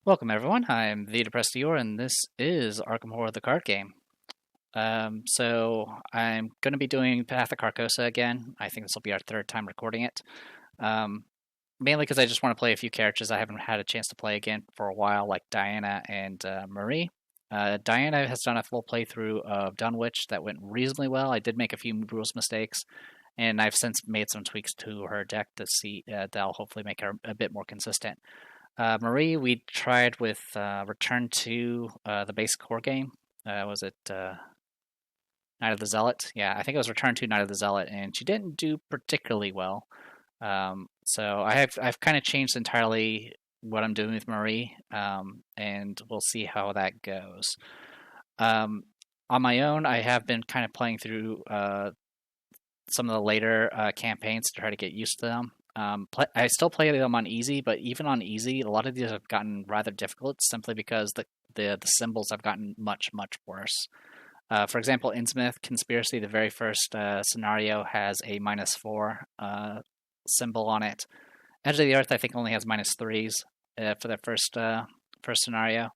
Welcome everyone, I'm the Depressed Dior, and this is Arkham Horror the card game. So I'm going to be doing Path of Carcosa again. I think this will be our third time recording it. Um, Mainly because I just want to play a few characters I haven't had a chance to play again for a while, like Diana and Marie. Diana has done a full playthrough of Dunwich that went reasonably well. I did make a few rules mistakes, and I've since made some tweaks to her deck to see that'll hopefully make her a bit more consistent. Marie, we tried with Return to the base core game. Was it Night of the Zealot? Yeah, I think it was Return to Night of the Zealot, and she didn't do particularly well. So I've kind of changed entirely what I'm doing with Marie, and we'll see how that goes. Um, on my own, I have been kind of playing through some of the later campaigns to try to get used to them. I still play them on easy, but even on easy, a lot of these have gotten rather difficult simply because the symbols have gotten much worse. For example, Innsmouth Conspiracy, the very first scenario has a -4 symbol on it. Edge of the Earth, I think, only has -3s for the first scenario.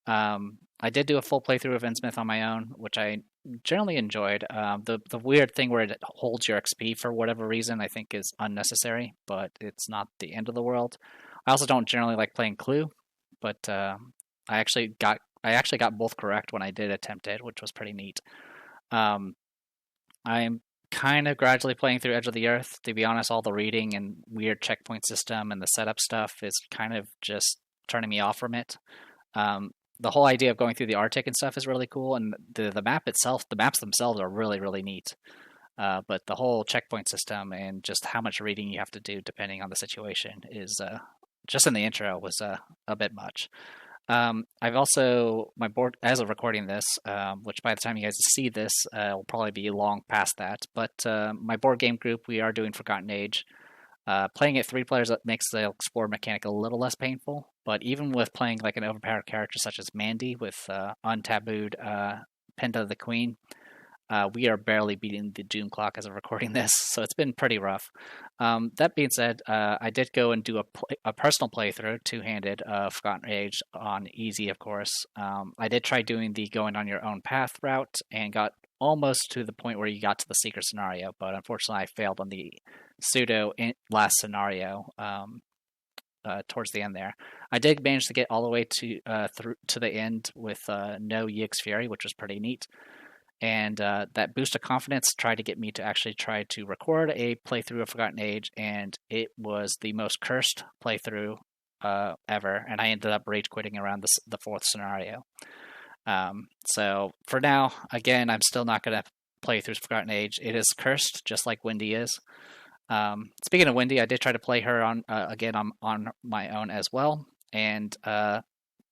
I did do a full playthrough of Innsmouth on my own, which I generally enjoyed. The weird thing where it holds your XP for whatever reason I think is unnecessary, but it's not the end of the world. I also don't generally like playing Clue, but I actually got both correct when I did attempt it, which was pretty neat. Um, I'm kind of gradually playing through Edge of the Earth. To be honest, all the reading and weird checkpoint system and the setup stuff is kind of just turning me off from it. The whole idea of going through the Arctic and stuff is really cool, and the map itself, the maps themselves are really neat. But the whole checkpoint system and just how much reading you have to do depending on the situation is just in the intro was a bit much. I've also my board as of recording this, which by the time you guys see this will probably be long past that. But my board game group, we are doing Forgotten Age. Playing it 3 players makes the explore mechanic a little less painful, but even with playing like an overpowered character such as Mandy with untabooed Penta the Queen, we are barely beating the Doom clock as of recording this, so it's been pretty rough. That being said, I did go and do a personal playthrough, two-handed, of Forgotten Age on easy, of course. I did try doing the going on your own path route and got almost to the point where you got to the secret scenario, but unfortunately I failed on the pseudo last scenario towards the end there. I did manage to get all the way to through to the end with no Yix Fury, which was pretty neat. And that boost of confidence tried to get me to actually try to record a playthrough of Forgotten Age, and it was the most cursed playthrough ever. And I ended up rage quitting around the fourth scenario. So for now, again, I'm still not going to play through Forgotten Age. It is cursed, just like Wendy is. Speaking of Wendy, I did try to play her on again on my own as well, and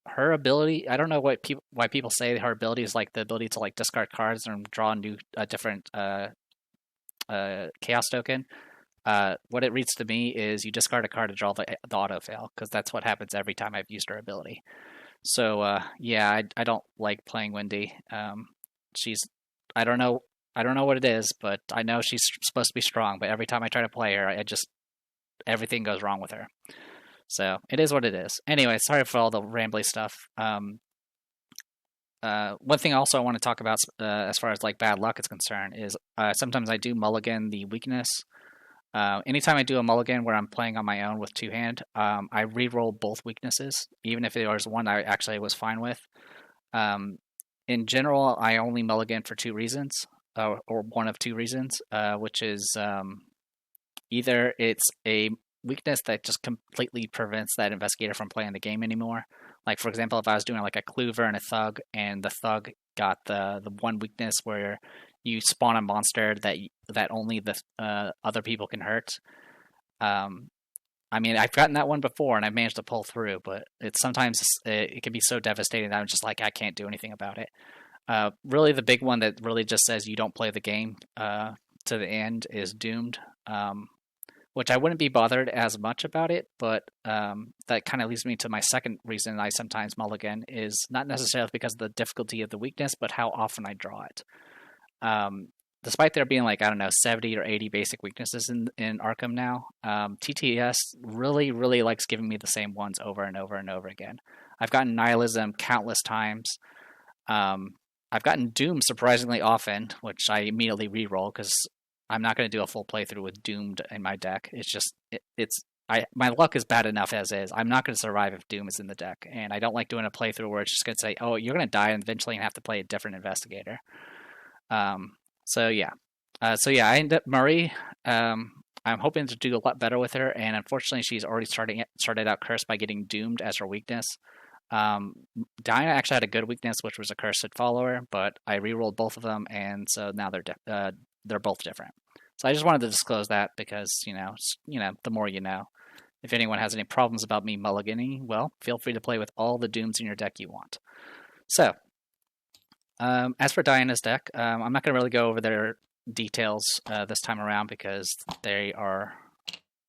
her ability, I don't know why people say her ability is like the ability to like discard cards and draw a new different chaos token. What it reads to me is you discard a card to draw the auto fail, because that's what happens every time I've used her ability. So yeah, I don't like playing Wendy. She's I don't know what it is, but I know she's supposed to be strong. But every time I try to play her, I just everything goes wrong with her. So it is what it is. Anyway, sorry for all the rambly stuff. One thing also I want to talk about as far as like bad luck is concerned is sometimes I do mulligan the weakness. Anytime I do a mulligan where I'm playing on my own with two-hand, I re-roll both weaknesses, even if there was one I actually was fine with. In general, I only mulligan for 2 reasons, or one of 2 reasons, which is either it's a weakness that just completely prevents that investigator from playing the game anymore. Like, for example, if I was doing like a Clover and a Thug, and the Thug got the one weakness where you spawn a monster that only the other people can hurt. I mean, I've gotten that one before, and I've managed to pull through, but it's sometimes it can be so devastating that I'm just like, I can't do anything about it. Really, the big one that really just says you don't play the game to the end is Doomed, which I wouldn't be bothered as much about it, but that kind of leads me to my second reason I sometimes mulligan is not necessarily because of the difficulty of the weakness, but how often I draw it. despite there being like, I don't know, 70 or 80 basic weaknesses in Arkham now, TTS really likes giving me the same ones over and over and over again. I've gotten Nihilism countless times. I've gotten Doom surprisingly often, which I immediately reroll because I'm not going to do a full playthrough with Doomed in my deck. It's just my luck is bad enough as is. I'm not going to survive if Doom is in the deck, and I don't like doing a playthrough where it's just going to say, "Oh, you're going to die and eventually have to play a different investigator." So yeah, I ended up Marie. I'm hoping to do a lot better with her, and unfortunately, she's already started out cursed by getting Doomed as her weakness. Diana actually had a good weakness, which was a cursed follower, but I rerolled both of them, and so now they're both different. So I just wanted to disclose that because the more you know. If anyone has any problems about me mulliganing, well, feel free to play with all the Dooms in your deck you want. So, as for Diana's deck, I'm not going to really go over their details this time around because they are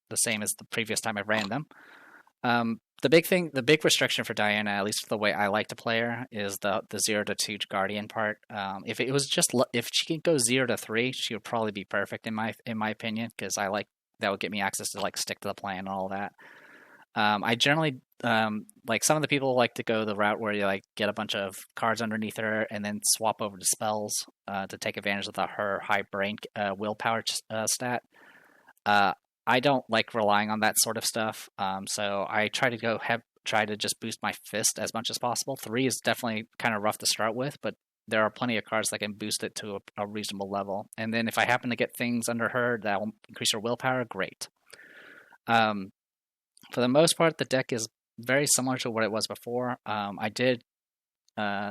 the same as the previous time I ran them. The big restriction for Diana, at least the way I like to play her, is the 0 to 2 Guardian part. If she can go 0 to 3, she would probably be perfect in my opinion, because that would get me access to stick to the plan and all that. I generally like some of the people like to go the route where you get a bunch of cards underneath her and then swap over to spells to take advantage of her high brain willpower stat. I don't like relying on that sort of stuff, so I try to just boost my fist as much as possible. 3 is definitely kind of rough to start with, but there are plenty of cards that can boost it to a reasonable level. And then if I happen to get things under her that will increase her willpower, great. For the most part, the deck is very similar to what it was before. I did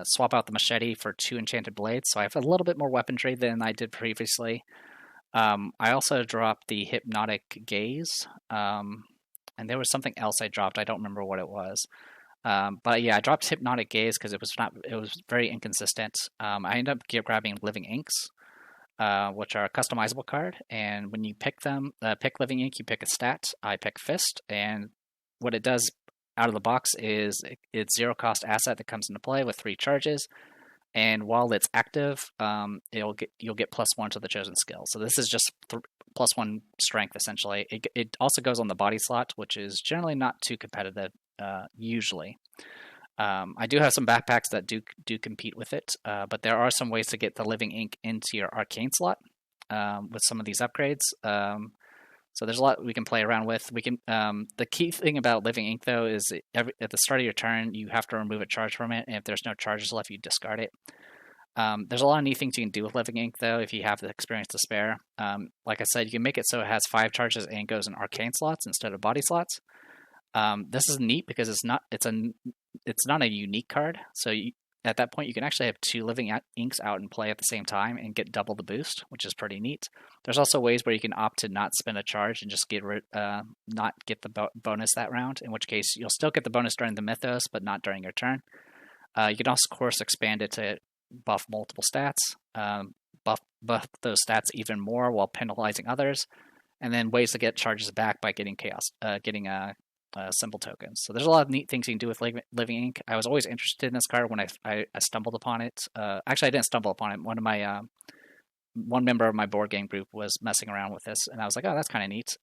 swap out the machete for 2 enchanted blades, so I have a little bit more weaponry than I did previously. I also dropped the hypnotic gaze, and there was something else I dropped. I don't remember what it was. But yeah, I dropped hypnotic gaze because it was very inconsistent. I ended up grabbing living inks, which are a customizable card, and when you pick living ink, you pick a stat. I pick fist, and what it does out of the box is it's 0 cost asset that comes into play with 3 charges. And while it's active, you'll get +1 to the chosen skill. So this is just +1 strength essentially. It also goes on the body slot, which is generally not too competitive usually. I do have some backpacks that do compete with it, but there are some ways to get the living ink into your arcane slot with some of these upgrades. So there's a lot we can play around with. We can. The key thing about living ink though is at the start of your turn you have to remove a charge from it, and if there's no charges left, you discard it. There's a lot of neat things you can do with living ink though if you have the experience to spare. Like I said, you can make it so it has 5 charges and goes in arcane slots instead of body slots. This is neat because it's not a unique card. So at that point, you can actually have 2 living inks out and play at the same time and get double the boost, which is pretty neat. There's also ways where you can opt to not spend a charge and just not get the bonus that round, in which case you'll still get the bonus during the mythos, but not during your turn. You can also, of course, expand it to buff multiple stats, buff those stats even more while penalizing others, and then ways to get charges back by getting symbol tokens. So there's a lot of neat things you can do with living ink. I was always interested in this card when I stumbled upon it. Actually, I didn't stumble upon it. One member of my board game group was messing around with this, and I was like, oh, that's kind of neat.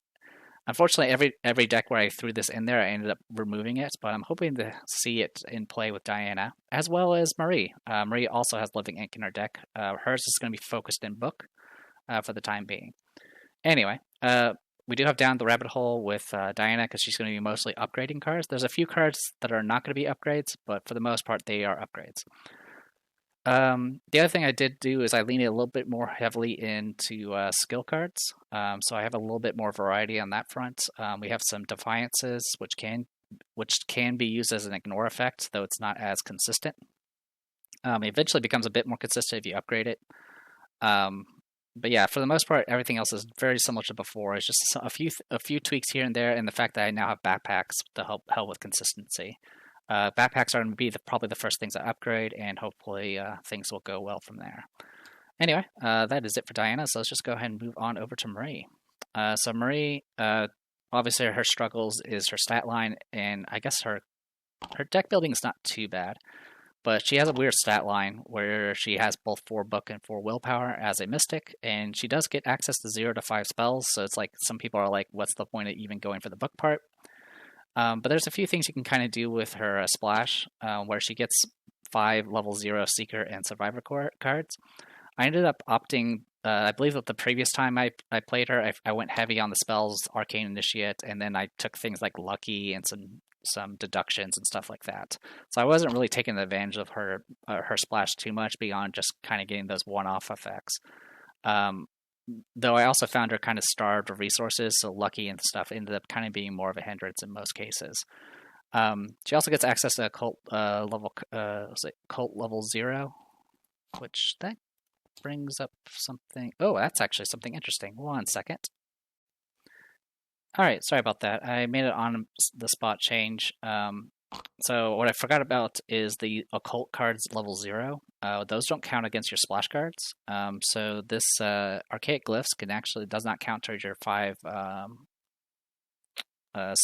Unfortunately, every deck where I threw this in there, I ended up removing it, but I'm hoping to see it in play with Diana, as well as Marie. Marie also has living ink in her deck. Hers is going to be focused in book for the time being. Anyway, we do have down the rabbit hole with Diana because she's going to be mostly upgrading cards. There's a few cards that are not going to be upgrades, but for the most part, they are upgrades. The other thing I did do is I leaned a little bit more heavily into skill cards. So I have a little bit more variety on that front. We have some Defiances, which can be used as an ignore effect, though it's not as consistent. It eventually becomes a bit more consistent if you upgrade it. But yeah, for the most part, everything else is very similar to before. It's just a few tweaks here and there, and the fact that I now have backpacks to help with consistency. Backpacks are going to be probably the first things I upgrade, and hopefully things will go well from there. Anyway, that is it for Diana, so let's just go ahead and move on over to Marie. So Marie, obviously her struggles is her stat line, and I guess her deck building is not too bad. But she has a weird stat line where she has both 4 book and 4 willpower as a mystic, and she does get access to 0 to 5 spells, so it's like some people are like, what's the point of even going for the book part? But there's a few things you can kind of do with her splash, where she gets 5 level 0 Seeker and Survivor cards. I ended up opting, I believe that the previous time I played her, I went heavy on the spells, Arcane Initiate, and then I took things like Lucky and some deductions and stuff like that. So I wasn't really taking advantage of her splash too much beyond just kind of getting those one-off effects. Though I also found her kind of starved of resources, so Lucky and stuff ended up kind of being more of a hindrance in most cases. She also gets access to a cult level 0, which that brings up something. Oh, that's actually something interesting. 1 second. All right, sorry about that. I made it on the spot change. So what I forgot about is the occult cards level 0. Those don't count against your splash cards. So this archaic glyphs does not count towards your 5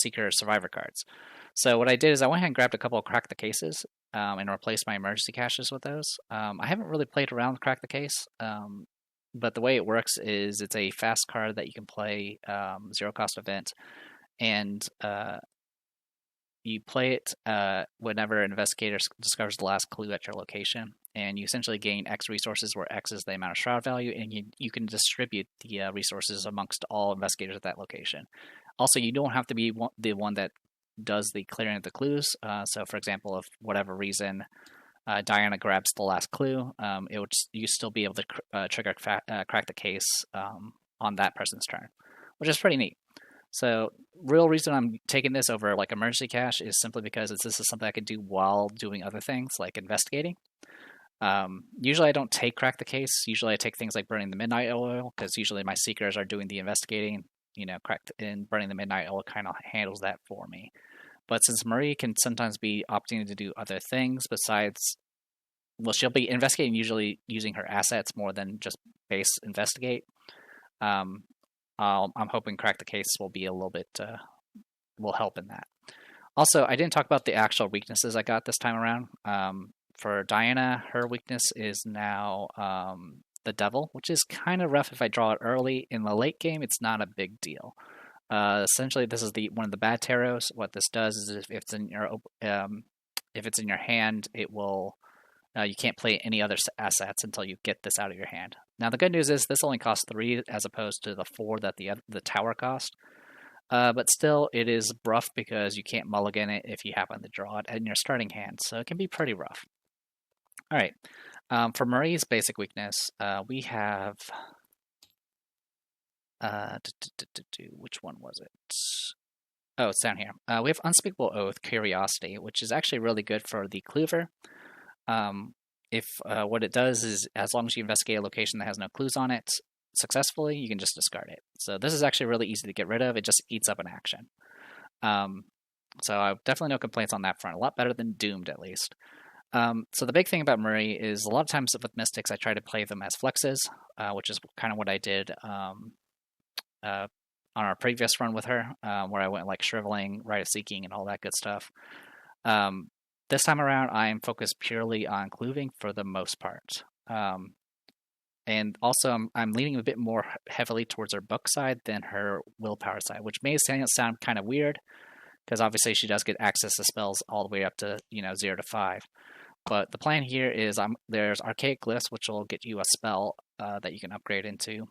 Seeker Survivor cards. So what I did is I went ahead and grabbed a couple of Crack the Cases and replaced my emergency caches with those. I haven't really played around with Crack the Case, but the way it works is it's a fast card that you can play 0 cost event, and you play it whenever an investigator discovers the last clue at your location, and you essentially gain X resources, where X is the amount of shroud value, and you can distribute the resources amongst all investigators at that location. Also, you don't have to be the one that does the clearing of the clues. So, for example, if whatever reason Diana grabs the last clue, you still be able to trigger Crack the Case on that person's turn, which is pretty neat. So, real reason I'm taking this over like emergency cache is simply because this is something I can do while doing other things like investigating. Usually I don't take Crack the Case. Usually I take things like Burning the Midnight Oil, because usually my seekers are doing the investigating. Burning the Midnight Oil kind of handles that for me. But since Marie can sometimes be opting to do other things besides, well, she'll be investigating usually using her assets more than just base investigate. I'm hoping Crack the Case will be a little bit, will help in that. Also, I didn't talk about the actual weaknesses I got this time around. For Diana, her weakness is now the Devil, which is kind of rough if I draw it early. In the late game, it's not a big deal. Essentially, this is one of the bad tarots. What this does is if it's in your hand, it will you can't play any other assets until you get this out of your hand. Now, the good news is this only costs 3 as opposed to the 4 that the tower cost. But still, it is rough because you can't mulligan it if you happen to draw it in your starting hand, so it can be pretty rough. All right, for Marie's basic weakness, we have which one was it? Oh, it's down here. We have Unspeakable Oath, Curiosity, which is actually really good for the Cleaver. If what it does is, as long as you investigate a location that has no clues on it successfully, you can just discard it. So this is actually really easy to get rid of. It just eats up an action. So I definitely no complaints on that front. A lot better than Doomed, at least. So the big thing about Marie is a lot of times with Mystics, I try to play them as flexes, which is kind of what I did on our previous run with her, where I went like Shriveling, Rite of Seeking, and all that good stuff. This time around, I am focused purely on Clooving for the most part. And also, I'm leaning a bit more heavily towards her book side than her willpower side, which may sound kind of weird, because obviously she does get access to spells all the way up to 0 to 5. But the plan here is there's Archaic Glyphs, which will get you a spell that you can upgrade into.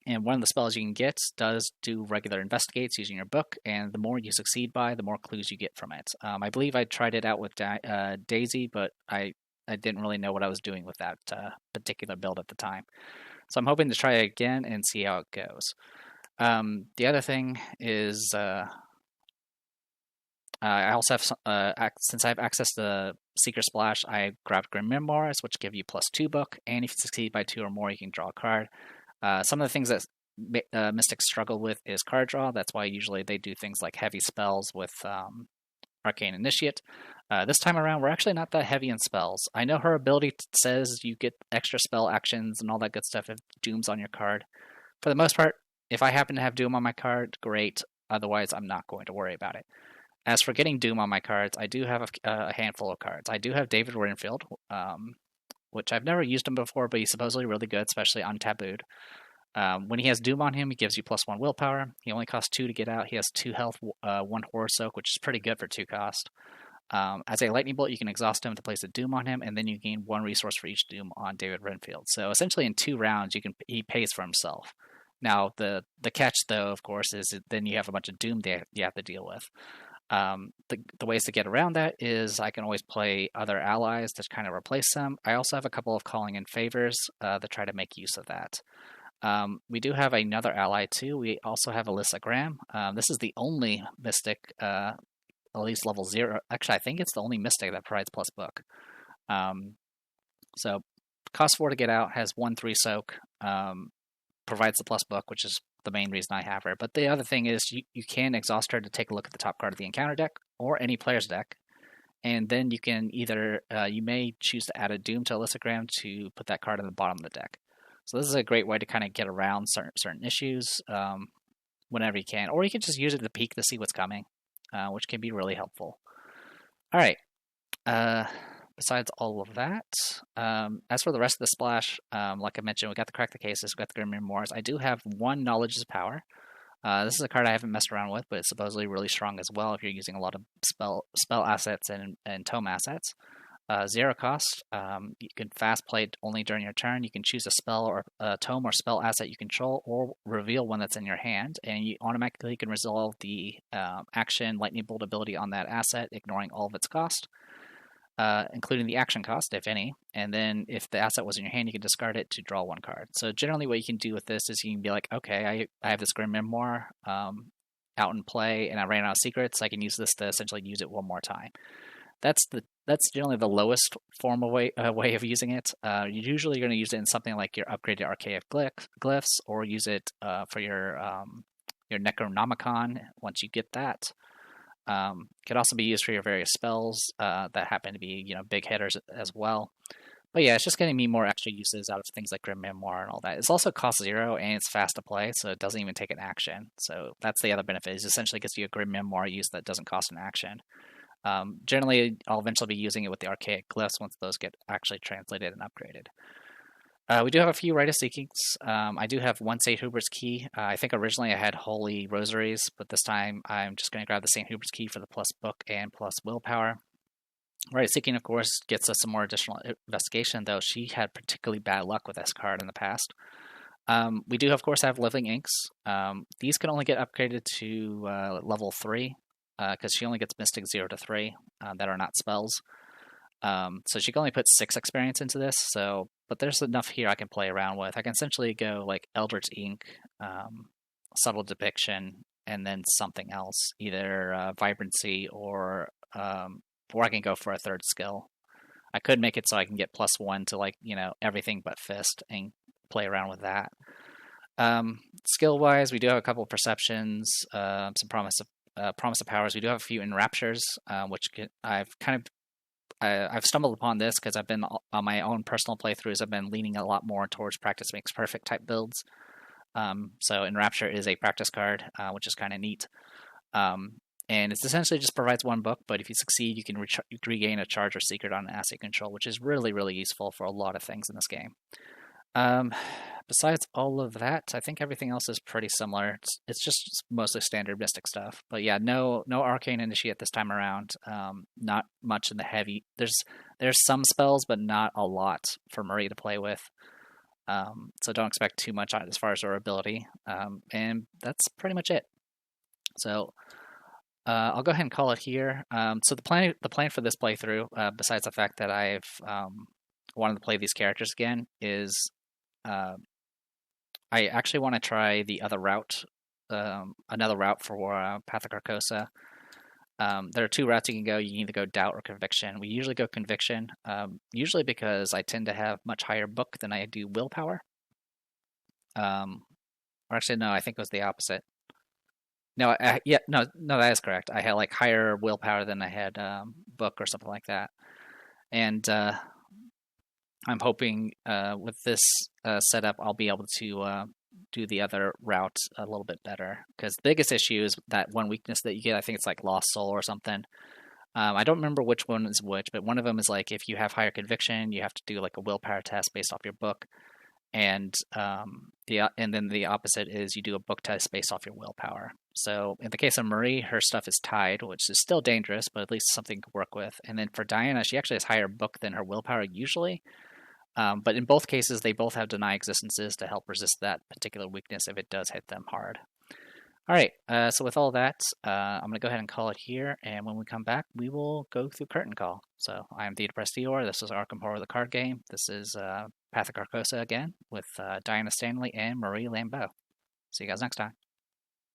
And one of the spells you can get does do regular investigates using your book, and the more you succeed by, the more clues you get from it. I believe I tried it out with Daisy, but I didn't really know what I was doing with that particular build at the time. So I'm hoping to try it again and see how it goes. The other thing is I also have, since I have access to Seeker Splash, I grabbed Grim Memoirs, which give you +2 book, and if you succeed by 2 or more, you can draw a card. Some of the things that Mystics struggle with is card draw. That's why usually they do things like heavy spells with Arcane Initiate. This time around, we're actually not that heavy in spells. I know her ability says you get extra spell actions and all that good stuff if Doom's on your card. For the most part, if I happen to have Doom on my card, great. Otherwise, I'm not going to worry about it. As for getting Doom on my cards, I do have a handful of cards. I do have David Renfield, which I've never used him before, but he's supposedly really good, especially on Tabooed. When he has Doom on him, he gives you +1 willpower. He only costs 2 to get out. He has 2 health, 1 horror soak, which is pretty good for 2 cost. As a lightning bolt, you can exhaust him to place a Doom on him, and then you gain 1 resource for each Doom on David Renfield. So essentially, in 2 rounds, he pays for himself. Now the catch, though, of course, is then you have a bunch of Doom you have to deal with. The ways to get around that is I can always play other allies to kind of replace them. I also have a couple of calling in favors that try to make use of that. We do have another ally too. We also have Alyssa Graham. This is the only mystic, at least level 0. Actually, I think it's the only mystic that provides plus book. So cost 4 to get out, has 1/3 soak, provides the plus book, which is the main reason I have her. But the other thing is you can exhaust her to take a look at the top card of the encounter deck or any player's deck. And then you can either, you may choose to add a Doom to Alyssa Graham to put that card in the bottom of the deck. So this is a great way to kind of get around certain issues whenever you can. Or you can just use it to peek to see what's coming, which can be really helpful. All right. Besides all of that, as for the rest of the splash, like I mentioned, we got the Crack the Cases, we got the Grim Memoirs. I do have 1 Knowledge is Power. This is a card I haven't messed around with, but it's supposedly really strong as well if you're using a lot of spell assets and tome assets. 0 cost. You can fast play it only during your turn. You can choose a spell or a tome or spell asset you control, or reveal one that's in your hand, and you automatically can resolve the action lightning bolt ability on that asset, ignoring all of its cost, including the action cost, if any. And then if the asset was in your hand, you can discard it to draw 1 card. So generally, what you can do with this is you can be like, okay, I have this Grim Memoir out in play, and I ran out of secrets. I can use this to essentially use it 1 more time. That's generally the lowest form of way of using it. You're usually going to use it in something like your upgraded archaic glyphs, or use it for your Necronomicon once you get that. Could also be used for your various spells that happen to be big hitters as well. But yeah, it's just getting me more extra uses out of things like Grim Memoir and all that. It's also cost 0 and it's fast to play, so it doesn't even take an action. So that's the other benefit. Is essentially gets you a Grim Memoir use that doesn't cost an action. Generally, I'll eventually be using it with the archaic glyphs once those get actually translated and upgraded. We do have a few Rite of Seekings. I do have 1 St. Hubert's Key. I think originally I had Holy Rosaries, but this time I'm just going to grab the St. Hubert's Key for the plus book and plus willpower. Rite of Seeking, of course, gets us some more additional investigation, though she had particularly bad luck with this card in the past. We do, of course, have Living Inks. These can only get upgraded to level 3, because she only gets Mystic 0 to 3 that are not spells. So she can only put 6 experience into this, but there's enough here I can play around with. I can essentially go like Eldritch Ink, Subtle Depiction, and then something else, either Vibrancy or I can go for a 3rd skill. I could make it so I can get +1 to everything but Fist and play around with that. Skill-wise, we do have a couple of Perceptions, some Promise of Powers. We do have a few Enraptures, which I've stumbled upon this because I've been on my own personal playthroughs. I've been leaning a lot more towards Practice Makes Perfect type builds. So Enrapture is a practice card, which is kind of neat. And it essentially just provides 1 book, but if you succeed, you can regain a charge or secret on an asset control, which is really, really useful for a lot of things in this game. Besides all of that, I think everything else is pretty similar. It's just mostly standard Mystic stuff. But yeah, no Arcane Initiate this time around. Not much in the heavy. There's some spells, but not a lot for Marie to play with. So don't expect too much as far as her ability. And that's pretty much it. So I'll go ahead and call it here. So the plan for this playthrough, besides the fact that I've wanted to play these characters again, is I actually want to try the other route, another route for Path of Carcosa. There are 2 routes you can go. You can either go Doubt or Conviction. We usually go Conviction, usually because I tend to have much higher book than I do willpower. Or actually, no, I think it was the opposite. No, no, that is correct. I had higher willpower than I had book or something like that. And I'm hoping with this setup, I'll be able to do the other route a little bit better. Because the biggest issue is that one weakness that you get. I think it's like Lost Soul or something. I don't remember which one is which, but one of them is like if you have higher conviction, you have to do like a willpower test based off your book, and then the opposite is you do a book test based off your willpower. So in the case of Marie, her stuff is tied, which is still dangerous, but at least something to work with. And then for Diana, she actually has higher book than her willpower usually. But in both cases, they both have deny existences to help resist that particular weakness if it does hit them hard. All right, so with all that, I'm going to go ahead and call it here, and when we come back, we will go through Curtain Call. So I'm the Depressed Eeyore, this is Arkham Horror the card game, this is Path of Carcosa again, with Diana Stanley and Marie Lambeau. See you guys next time.